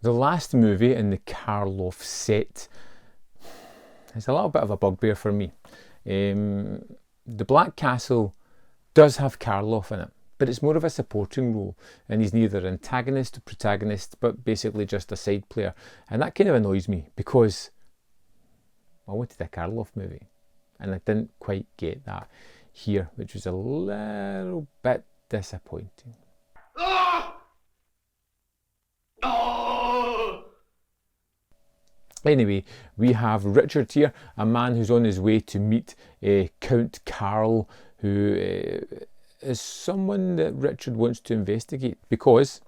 The last movie in the Karloff set is a little bit of a bugbear for me. The Black Castle does have Karloff in it, but it's more of a supporting role, and he's neither antagonist or protagonist, but basically just a side player. And that kind of annoys me because I wanted a Karloff movie, and I didn't quite get that here, which was a little bit disappointing. Anyway, we have Richard here, a man who's on his way to meet Count Karl, who is someone that Richard wants to investigate because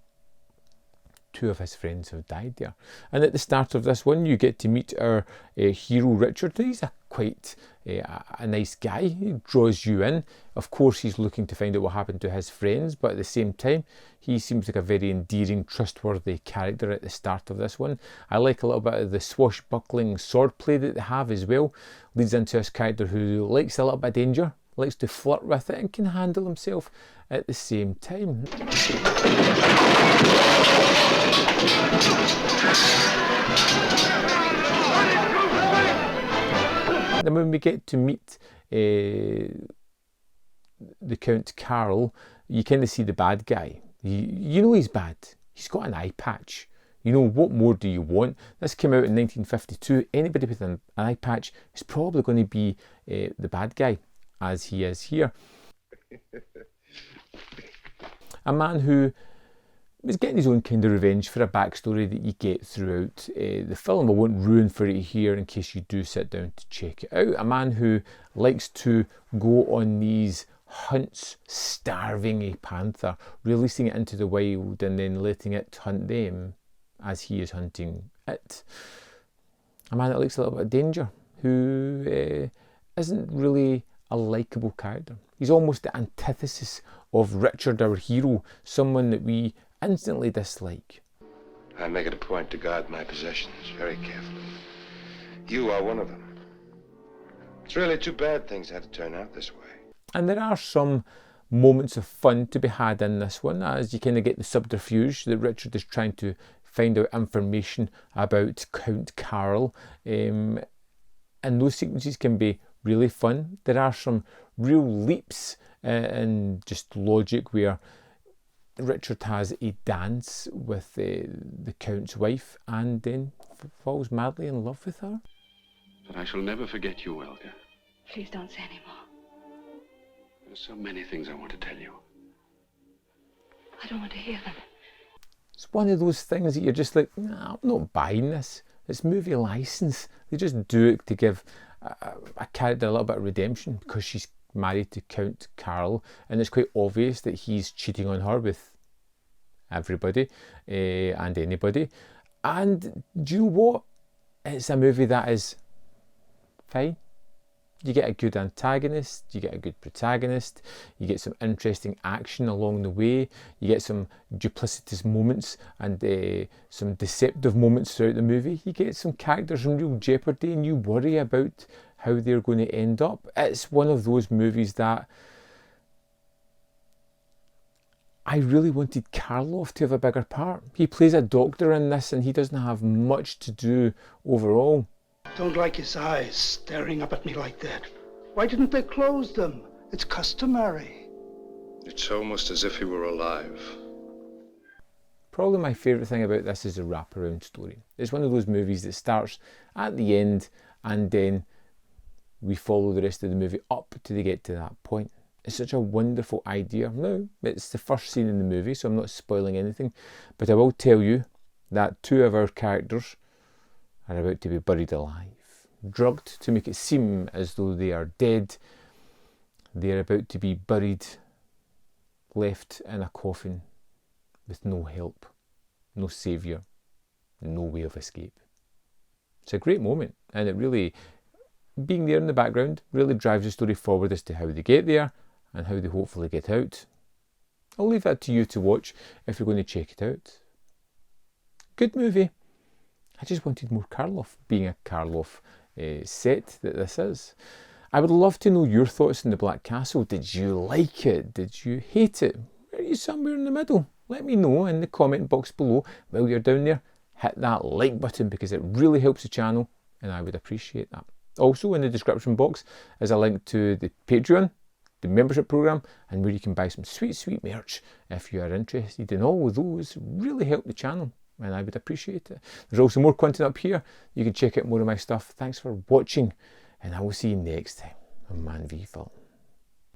two of his friends have died there. And at the start of this one, you get to meet our hero Richard. He's quite a nice guy. He draws you in. Of course, he's looking to find out what happened to his friends, but at the same time, he seems like a very endearing, trustworthy character at the start of this one. I like a little bit of the swashbuckling swordplay that they have as well. Leads into this character who likes a little bit of danger, likes to flirt with it, and can handle himself at the same time. And when we get to meet the Count Karl, you kind of see the bad guy. You know he's bad. He's got an eye patch. You know, what more do you want? This came out in 1952. Anybody with an eye patch is probably going to be the bad guy, as he is here. A man who is getting his own kind of revenge for a backstory that you get throughout the film. I won't ruin for you here in case you do sit down to check it out. A man who likes to go on these hunts, starving a panther, releasing it into the wild and then letting it hunt them as he is hunting it. A man that likes a little bit of danger, who isn't really a likeable character. He's almost the antithesis of Richard, our hero, someone that we instantly dislike. I make it a point to guard my possessions very carefully. You are one of them. It's really too bad things had to turn out this way. And there are some moments of fun to be had in this one, as you kind of get the subterfuge that Richard is trying to find out information about Count Karl. And those sequences can be really fun. There are some real leaps in just logic where Richard has a dance with the Count's wife and then falls madly in love with her. But I shall never forget you, Elga. Please don't say any more. There's so many things I want to tell you. I don't want to hear them. It's one of those things that you're just like, nah, I'm not buying this. It's movie license. They just do it to give a character a little bit of redemption because she's married to Count Karl, and it's quite obvious that he's cheating on her with everybody and anybody. And do you know what? It's a movie that is fine. You get a good antagonist, you get a good protagonist, you get some interesting action along the way, you get some duplicitous moments and some deceptive moments throughout the movie. You get some characters in real jeopardy and you worry about how they're going to end up. It's one of those movies that I really wanted Karloff to have a bigger part. He plays a doctor in this and he doesn't have much to do overall. Don't like his eyes staring up at me like that. Why didn't they close them? It's customary. It's almost as if he were alive. Probably my favourite thing about this is the wraparound story. It's one of those movies that starts at the end and then we follow the rest of the movie up till they get to that point. It's such a wonderful idea. Now, it's the first scene in the movie, so I'm not spoiling anything, but I will tell you that two of our characters are about to be buried alive, drugged to make it seem as though they are dead. They're about to be buried, left in a coffin with no help, no saviour, no way of escape. It's a great moment, and it really, being there in the background, really drives the story forward as to how they get there and how they hopefully get out. I'll leave that to you to watch if you're going to check it out. Good movie. I just wanted more Karloff, being a Karloff set that this is. I would love to know your thoughts on The Black Castle. Did you like it? Did you hate it? Are you somewhere in the middle? Let me know in the comment box below. While you're down there, hit that like button because it really helps the channel and I would appreciate that. Also in the description box is a link to the Patreon, the membership program, and where you can buy some sweet merch if you are interested. And all of those really help the channel and I would appreciate it. There's also more content up here. You can check out more of my stuff. Thanks for watching and I will see you next time on Man v Film.